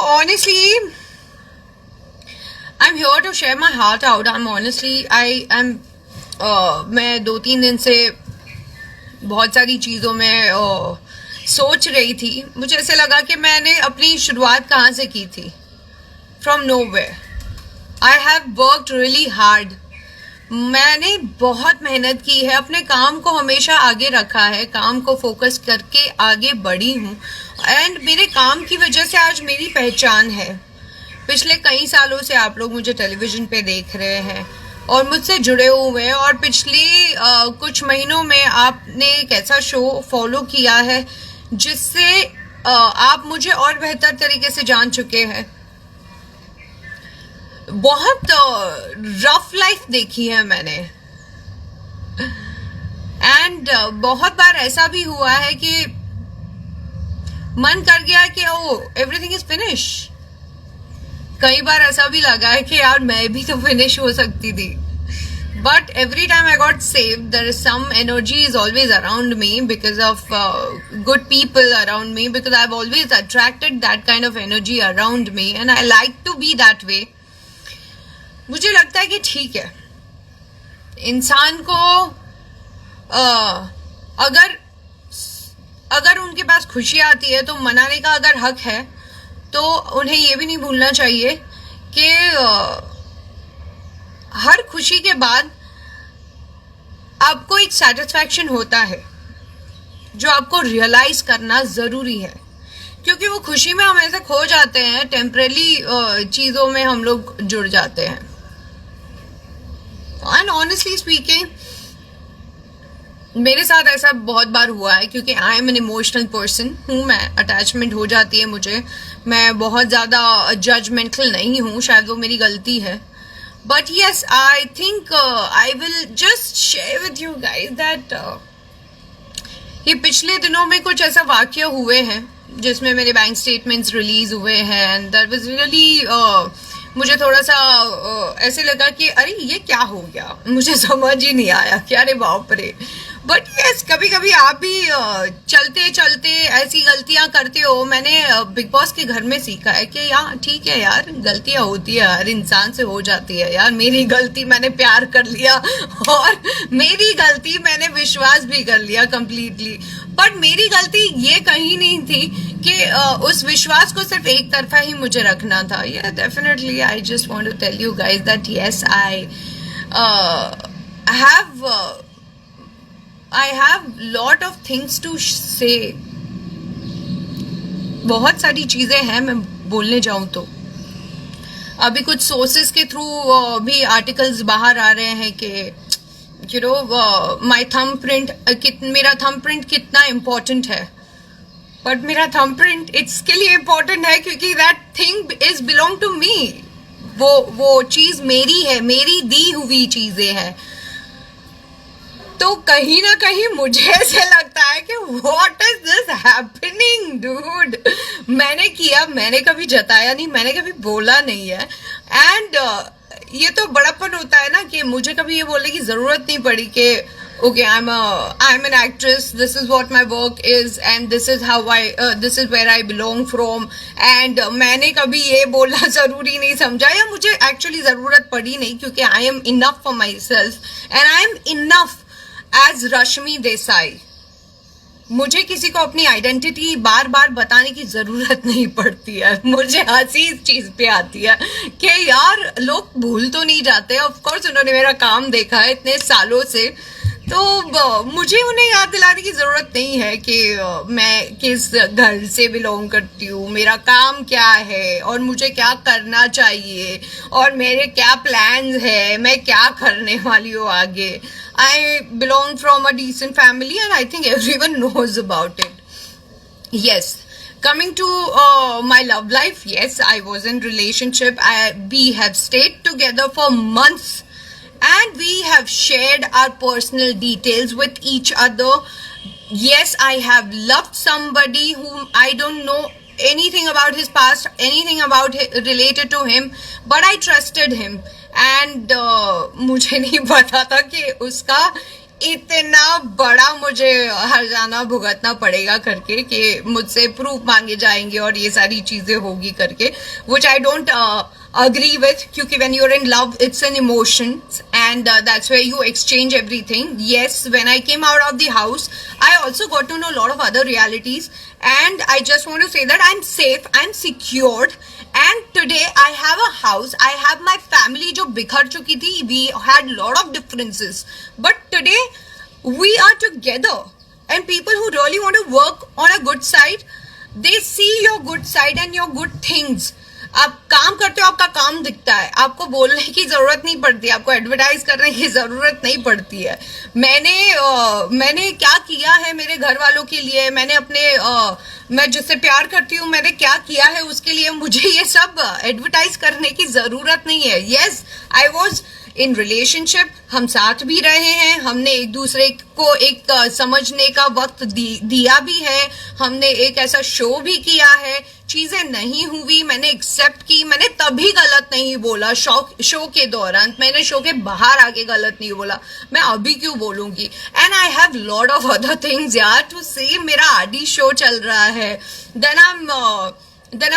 honestly, I'm here to share my heart out. I am मैं 2-3 दिन से बहुत सारी चीज़ों में सोच रही थी. मुझे ऐसे लगा कि मैंने अपनी शुरुआत कहाँ से की थी. From nowhere. I have worked really hard. मैंने बहुत मेहनत की है, अपने काम को हमेशा आगे रखा है, काम को फोकस करके आगे बढ़ी हूँ. एंड मेरे काम की वजह से आज मेरी पहचान है. पिछले कई सालों से आप लोग मुझे टेलीविज़न पे देख रहे हैं और मुझसे जुड़े हुए हैं, और पिछले कुछ महीनों में आपने एक ऐसा शो फॉलो किया है जिससे आप मुझे और बेहतर तरीके से जान चुके हैं. बहुत रफ लाइफ देखी है मैंने. एंड बहुत बार ऐसा भी हुआ है कि मन कर गया कि ओ एवरीथिंग इज फिनिश. कई बार ऐसा भी लगा है कि यार मैं भी तो फिनिश हो सकती थी. But every time I got saved. There is some energy is always around me because of good people around me, because I have always attracted that kind of energy around me and I like to be that way. मुझे लगता है कि ठीक है, इंसान को अगर उनके पास खुशी आती है तो मनाने का अगर हक है, तो उन्हें ये भी नहीं भूलना चाहिए कि हर खुशी के बाद आपको एक सेटिस्फैक्शन होता है जो आपको रियलाइज करना जरूरी है. क्योंकि वो खुशी में हम ऐसे खो जाते हैं, टेम्परेरी चीजों में हम लोग जुड़ जाते हैं. एंड ऑनेस्टली स्पीकिंग, मेरे साथ ऐसा बहुत बार हुआ है क्योंकि I am an emotional person हूँ. मैं अटैचमेंट हो जाती है मुझे. मैं बहुत ज़्यादा जजमेंटल नहीं हूँ, शायद वो मेरी गलती है. But yes, I think I will just share with you guys that ये पिछले दिनों में कुछ ऐसा वाक्य हुए हैं जिसमें मेरे बैंक स्टेटमेंट्स रिलीज हुए हैं. एंड दैट वाज रियली मुझे थोड़ा सा ऐसे लगा कि अरे ये क्या हो गया, मुझे समझ ही नहीं आया कि अरे बाप रे. बट यस, कभी कभी आप भी चलते चलते ऐसी गलतियां करते हो. मैंने बिग बॉस के घर में सीखा है कि यार ठीक है यार, गलतियां होती है, हर इंसान से हो जाती है यार. मेरी गलती, मैंने प्यार कर लिया, और मेरी गलती मैंने विश्वास भी कर लिया कंप्लीटली. बट मेरी गलती ये कहीं नहीं थी कि उस विश्वास को सिर्फ एक तरफा ही मुझे रखना था. Yeah definitely I just want to tell you guys that yes, I have lot of things to say. बहुत सारी चीजें हैं, मैं बोलने जाऊं तो अभी कुछ सोर्सेस के थ्रू भी आर्टिकल्स बाहर आ रहे हैं कि यू नो माय थंबप्रिंट, मेरा थंबप्रिंट कितना इम्पोर्टेंट है. बट मेरा थंबप्रिंट इसके लिए इम्पोर्टेंट है क्योंकि that thing is belong to me. वो चीज मेरी है, मेरी दी हुई चीजें हैं. तो कहीं ना कहीं मुझे ऐसे लगता है कि what is this happening dude. मैंने किया, मैंने कभी जताया नहीं, मैंने कभी बोला नहीं है. एंड ये तो बड़ापन होता है ना कि मुझे कभी ये बोलने की जरूरत नहीं पड़ी कि okay I am an actress, this is what my work is and this is where I belong from. And मैंने कभी ये बोलना जरूरी नहीं समझा, या मुझे एक्चुअली जरूरत पड़ी नहीं, क्योंकि I am enough for myself and I am enough as Rashmi Desai. मुझे किसी को अपनी आइडेंटिटी बार बार बताने की जरूरत नहीं पड़ती है. मुझे हंसी इस चीज पे आती है कि यार लोग भूल तो नहीं जाते. ऑफ कोर्स उन्होंने मेरा काम देखा है इतने सालों से, तो मुझे उन्हें याद दिलाने की जरूरत नहीं है कि मैं किस घर से बिलोंग करती हूँ, मेरा काम क्या है और मुझे क्या करना चाहिए और मेरे क्या प्लान्स है, मैं क्या करने वाली हूँ आगे. I belong from a decent family and I think everyone knows about it. Yes, coming to my love life, yes, I was in relationship. We have stayed together for months and we have shared our personal details with each other. Yes, I have loved somebody whom I don't know anything about his past, anything about related to him, but I trusted him. And मुझे नहीं पता था कि उसका इतना बड़ा मुझे हर्जाना भुगतना पड़ेगा करके कि मुझसे प्रूफ मांगे जाएंगे और ये सारी चीजें होगी करके, which I don't agree with, क्योंकि when you're in love it's an emotion and that's where you exchange everything. Yes, when I came out of the house I also got to know a lot of other realities, and I just want to say that I'm safe, I'm secured, and today I have a house, I have my family जो बिखर चुकी थी, we had lot of differences, but today we are together, and people who really want to work on a good side, they see your good side and your good things. आप काम करते हो, आपका काम दिखता है, आपको बोलने की जरूरत नहीं पड़ती, आपको एडवर्टाइज करने की जरूरत नहीं पड़ती है. मैंने क्या किया है मेरे घर वालों के लिए, मैंने मैं जिससे प्यार करती हूँ मैंने क्या किया है उसके लिए, मुझे ये सब एडवर्टाइज करने की जरूरत नहीं है. Yes, I was in relationship, हम साथ भी रहे हैं, हमने एक दूसरे को एक समझने का वक्त दिया भी है, हमने एक ऐसा शो भी किया है, चीजें नहीं हुई, मैंने एक्सेप्ट की, मैंने तभी गलत नहीं बोला शो के दौरान, मैंने शो के बाहर आके गलत नहीं बोला, मैं अभी क्यों बोलूंगी. And I have lot of other things यार टू से. मेरा आदि शो चल रहा है, then I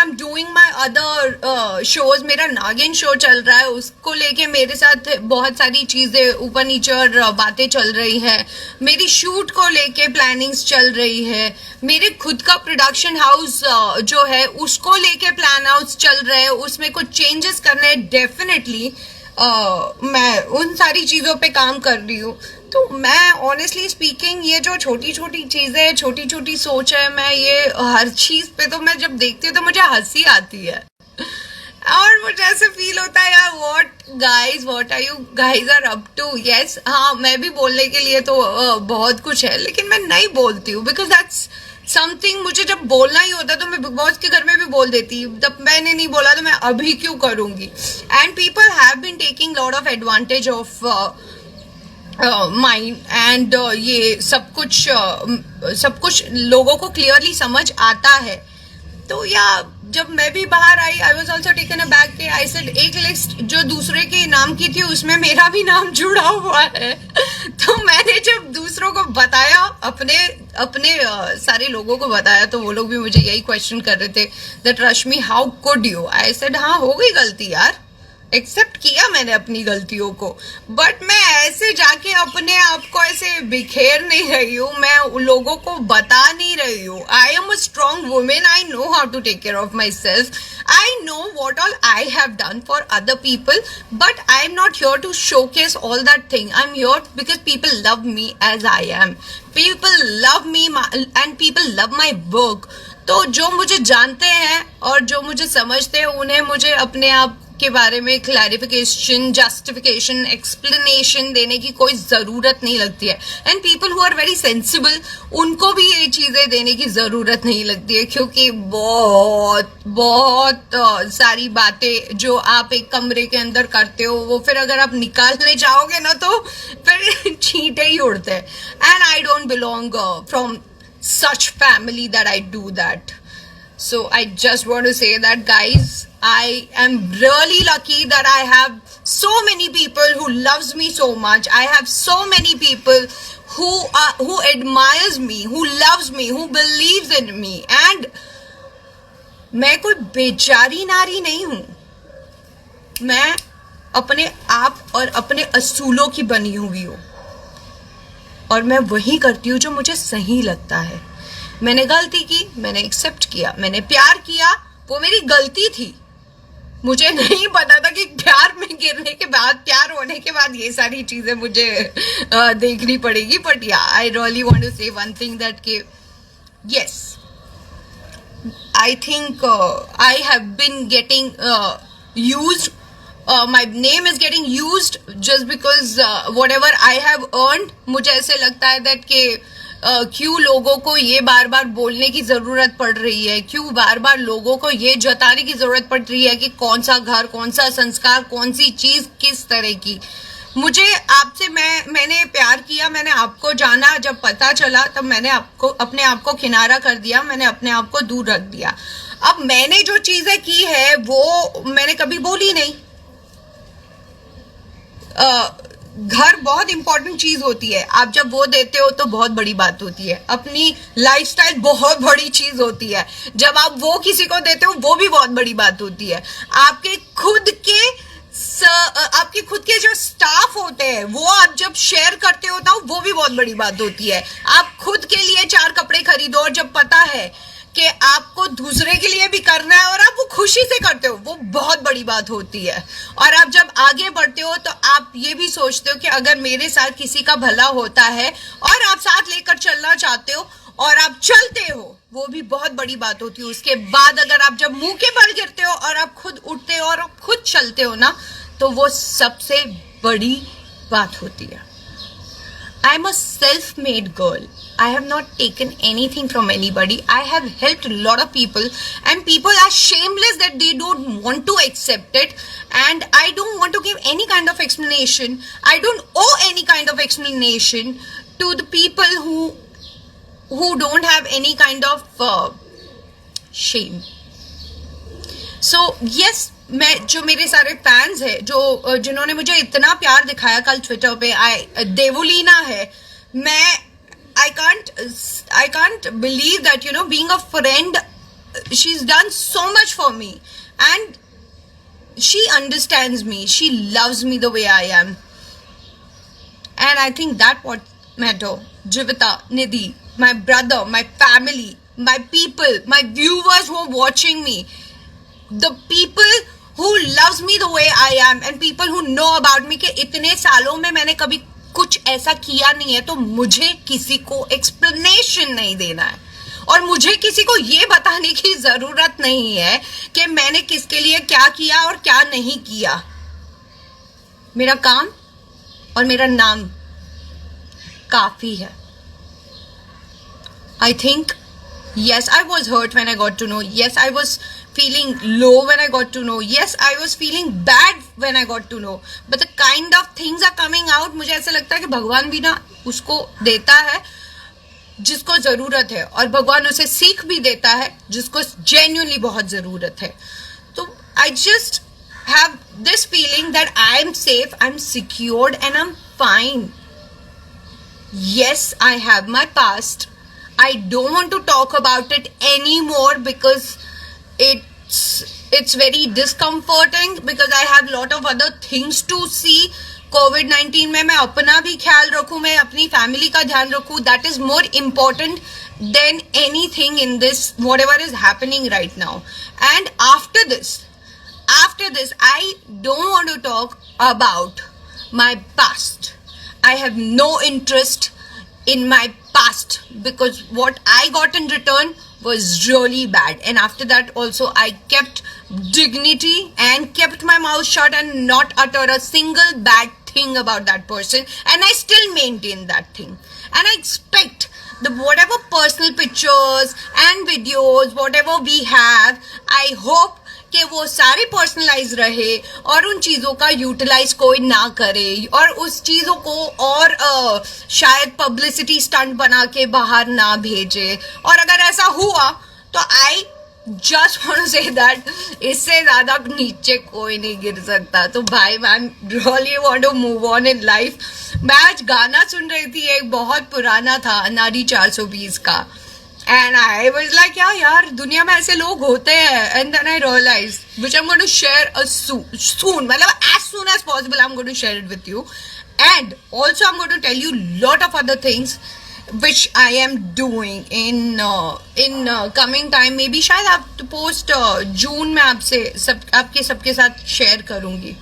am doing my other shows, मेरा नागिन शो चल रहा है, उसको लेके मेरे साथ बहुत सारी चीजें ऊपर नीचे और बातें चल रही है, मेरी शूट को लेके प्लानिंग्स चल रही है, मेरे खुद का प्रोडक्शन हाउस जो है उसको लेके प्लान आउट्स चल रहे हैं, उसमें कुछ चेंजेस करने हैं डेफिनेटली. मैं उन सारी चीजों पे काम कर रही हूँ. तो मैं ऑनेस्टली स्पीकिंग ये जो छोटी छोटी चीजें, छोटी छोटी सोच है, मैं ये हर चीज पे तो मैं जब देखती हूँ तो मुझे हंसी आती है और मुझे ऐसे फील होता है यार, what are you guys are up to. Yes, हाँ मैं भी बोलने के लिए तो बहुत कुछ है, लेकिन मैं नहीं बोलती हूँ बिकॉज दैट्स समथिंग. मुझे जब बोलना ही होता तो मैं बिग बॉस के घर में भी बोल देती, तब मैंने नहीं बोला तो मैं अभी क्यों करूंगी. And people have been taking lot of advantage of mind and ये सब कुछ लोगों को क्लियरली समझ आता है. तो या जब मैं भी बाहर आई, I was also taken aback के आई सेड एक लिस्ट जो दूसरे के नाम की थी उसमें मेरा भी नाम जुड़ा हुआ है. तो मैंने जब दूसरों को बताया, अपने सारे लोगों को बताया, तो वो लोग भी मुझे यही क्वेश्चन कर रहे थे that Rashmi how could you. I said हाँ हो गई गलती यार, एक्सेप्ट किया मैंने अपनी गलतियों को, बट मैं ऐसे जाके अपने आप को ऐसे बिखेर नहीं रही हूँ, मैं लोगों को बता नहीं रही हूँ. I am a strong women, I know how to take care of my self, I know what all I have done for other people, but I am not here to showcase all that thing. I am here because people love me as I am, people love me and people love my work. तो जो मुझे जानते हैं और जो मुझे समझते हैं उन्हें मुझे अपने आप के बारे में क्लैरिफिकेशन, जस्टिफिकेशन, एक्सप्लेनेशन देने की कोई जरूरत नहीं लगती है. And people who are very sensible, उनको भी ये चीजें देने की जरूरत नहीं लगती है, क्योंकि बहुत सारी बातें जो आप एक कमरे के अंदर करते हो वो फिर अगर आप निकालने जाओगे ना तो फिर छींटे ही उड़ते हैं. And I don't belong from such family that I do that. So I just want to say that guys, I am really lucky that I have so many people who loves me so much. I have so many people who admires me, who loves me, who believes in me. And मैं कोई बेचारी नारी नहीं हूँ, मैं अपने आप और अपने असूलों की बनी हुई हूँ और मैं वही करती हूँ जो मुझे सही लगता है. मैंने गलती की, मैंने एक्सेप्ट किया, मैंने प्यार किया, वो मेरी गलती थी. मुझे नहीं पता था कि प्यार में गिरने के बाद, प्यार होने के बाद ये सारी चीजें मुझे देखनी पड़ेगी. But yeah I really want to say one thing that कि yes, I think I have been getting used. My name is getting used just because whatever I have earned, मुझे ऐसे लगता है that कि क्यों लोगों को ये बार बार बोलने की जरूरत पड़ रही है, क्यों बार बार लोगों को ये जताने की जरूरत पड़ रही है कि कौन सा घर, कौन सा संस्कार, कौन सी चीज किस तरह की. मुझे आपसे मैंने प्यार किया, मैंने आपको जाना, जब पता चला तब मैंने अपने आप को किनारा कर दिया, मैंने अपने आप को दूर रख दिया. अब मैंने जो चीजें की है वो मैंने कभी बोली नहीं. घर बहुत इंपॉर्टेंट चीज होती है, आप जब वो देते हो तो बहुत बड़ी बात होती है। अपनी लाइफस्टाइल बहुत बड़ी चीज होती है, जब आप वो किसी को देते हो वो भी बहुत बड़ी बात होती है। आपके खुद के जो स्टाफ होते हैं वो आप जब शेयर करते हो ना, वो भी बहुत बड़ी बात होती है। आप खुद के लिए 4 कपड़े खरीदो और जब पता है कि आपको दूसरे के लिए भी करना है और आप वो खुशी से करते हो, वो बहुत बड़ी बात होती है। और आप जब आगे बढ़ते हो तो आप ये भी सोचते हो कि अगर मेरे साथ किसी का भला होता है और आप साथ लेकर चलना चाहते हो और आप चलते हो, वो भी बहुत बड़ी बात होती है। उसके बाद अगर आप जब मुंह के बल गिरते हो और आप खुद उठते हो और आप खुद चलते हो ना, तो वो सबसे बड़ी बात होती है। I'm a self-made girl. I have not taken anything from anybody. I have helped a lot of people, and people are shameless that they don't want to accept it, and I don't want to give any kind of explanation. I don't owe any kind of explanation to the people who don't have any kind of shame. So yes, मैं जो मेरे सारे fans है जो जिन्होंने मुझे इतना प्यार दिखाया कल ट्विटर पे, देवुलीना है, मैं I can't believe that, you know, being a friend, she's done so much for me and she understands me, she loves me the way I am, and I think that what matter. Jivita, Nidhi, my brother, my family, my people, my viewers who are watching me, the people who loves me the way I am and people who know about me कि इतने सालों में मैंने कभी कुछ ऐसा किया नहीं है, तो मुझे किसी को एक्सप्लेनेशन नहीं देना है और मुझे किसी को ये बताने की जरूरत नहीं है कि मैंने किसके लिए क्या किया और क्या नहीं किया। मेरा काम और मेरा नाम काफी है। I think yes, I was hurt when I got to know. Yes, I was feeling low when I got to know. Yes, I was feeling bad when I got to know. But the kind of things are coming out, मुझे ऐसा लगता है कि भगवान भी ना उसको देता है जिसको जरूरत है, और भगवान उसे सीख भी देता है जिसको genuinely बहुत जरूरत है। तो I just have this feeling that I am safe, I'm secured, and I'm fine. Yes, I have my past. I don't want to talk about it anymore because it's very discomforting because I have lot of other things to see. COVID-19 में मैं अपना भी ख्याल रखूं, मैं अपनी family का ध्यान रखूं. That is more important than anything in this, whatever is happening right now. And after this, I don't want to talk about my past. I have no interest in my past because what I got in return was really bad, and after that also I kept dignity and kept my mouth shut and not utter a single bad thing about that person, and I still maintain that thing. And I expect the whatever personal pictures and videos whatever we have, I hope कि वो सारे personalise रहे और उन चीज़ों का utilise कोई ना करे और उस चीज़ों को और शायद पब्लिसिटी स्टंट बना के बाहर ना भेजे। और अगर ऐसा हुआ तो I just want to say that इससे ज़्यादा नीचे कोई नहीं गिर सकता। तो भाई मैन really want to move on in life. मैं आज गाना सुन रही थी, एक बहुत पुराना था, अनाड़ी 420 का, and I was like, yeah, यार दुनिया में ऐसे लोग होते हैं। and then I realized, which I'm going to share soon, मतलब as soon as possible I'm going to share it with you, and also I'm going to tell you lot of other things which I am doing in coming time. maybe शायद आप to post जून में आपके सबके साथ share करूँगी।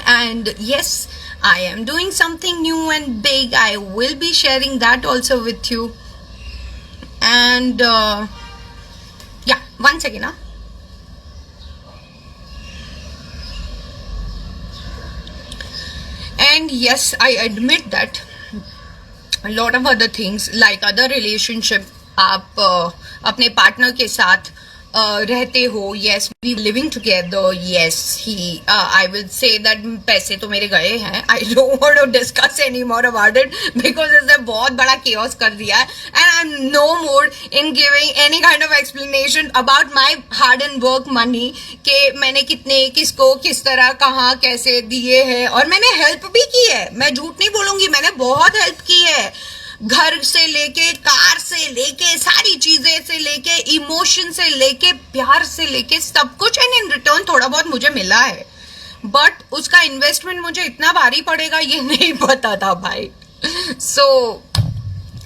and yes, I am doing something new and big. I will be sharing that also with you. And yeah, one second. And yes, I admit that a lot of other things like other relationship, आप अपने partner के साथ रहते हो, yes we living together, yes he I will say that पैसे तो मेरे गए हैं, I don't want to discuss anymore about it because इसने बहुत बड़ा chaos कर दिया है and I'm no more in giving any kind of explanation about my hard and work money कि मैंने कितने किसको किस तरह कहाँ कैसे दिए हैं, और मैंने हेल्प भी की है, मैं झूठ नहीं बोलूंगी, मैंने बहुत हेल्प की है, घर से लेके कार से लेके सारी चीजें से लेके इमोशन से लेके प्यार से लेके सब कुछ, एंड इन रिटर्न थोड़ा बहुत मुझे मिला है, बट उसका इन्वेस्टमेंट मुझे इतना भारी पड़ेगा ये नहीं पता था भाई. So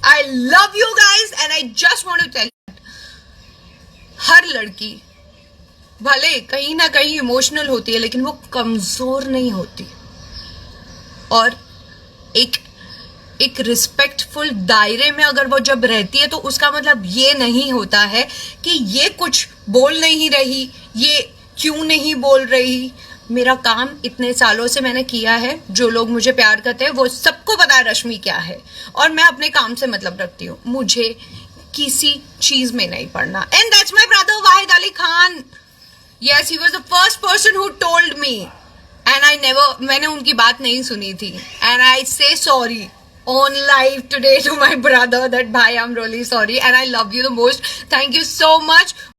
I love you guys and I just want to tell, हर लड़की भले कहीं ना कहीं इमोशनल होती है लेकिन वो कमजोर नहीं होती, और एक रिस्पेक्टफुल दायरे में अगर वो जब रहती है तो उसका मतलब ये नहीं होता है कि ये कुछ बोल नहीं रही, ये क्यों नहीं बोल रही. मेरा काम इतने सालों से मैंने किया है, जो लोग मुझे प्यार करते हैं वो सबको पता है रश्मि क्या है, और मैं अपने काम से मतलब रखती हूँ, मुझे किसी चीज में नहीं पड़ना. And that's my brother Wahid Ali Khan. Yes, he was the first person who told me and मैंने उनकी बात नहीं सुनी थी, एंड आई से sorry on live today to my brother that bhai I'm really sorry and I love you the most. Thank you so much.